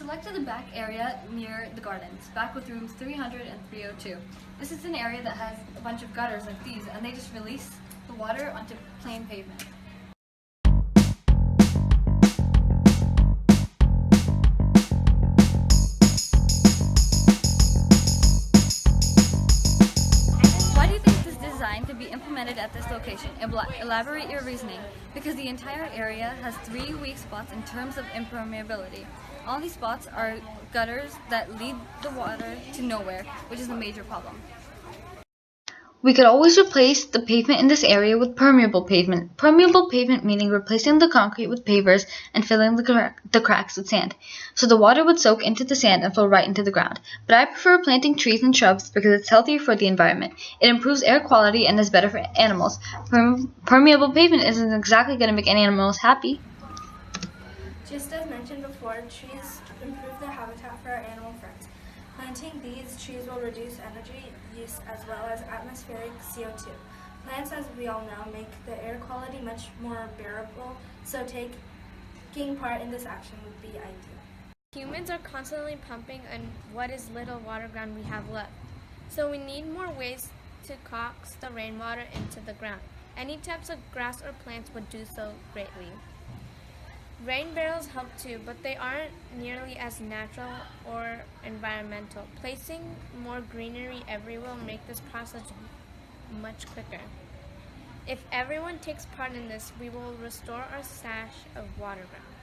selected the back area near the gardens, back with rooms 300 and 302. This is an area that has a bunch of gutters like these, and they just release the water onto plain pavement. Why do you think this design could be implemented at this location? Elaborate your reasoning. Because the entire area has 3 weak spots in terms of impermeability. All these spots are gutters that lead the water to nowhere, which is a major problem. We could always replace the pavement in this area with permeable pavement. Permeable pavement meaning replacing the concrete with pavers and filling the cracks with sand. So the water would soak into the sand and flow right into the ground. But I prefer planting trees and shrubs because it's healthier for the environment. It improves air quality and is better for animals. Permeable pavement isn't exactly going to make any animals happy. Just as mentioned before, trees improve the habitat for our animal friends. Planting these trees will reduce energy use as well as atmospheric CO2. Plants, as we all know, make the air quality much more bearable, so taking part in this action would be ideal. Humans are constantly pumping on what is little water ground we have left. So we need more ways to coax the rainwater into the ground. Any types of grass or plants would do so greatly. Rain barrels help too, but they aren't nearly as natural or environmental. Placing more greenery everywhere will make this process much quicker. If everyone takes part in this, we will restore our stash of water ground.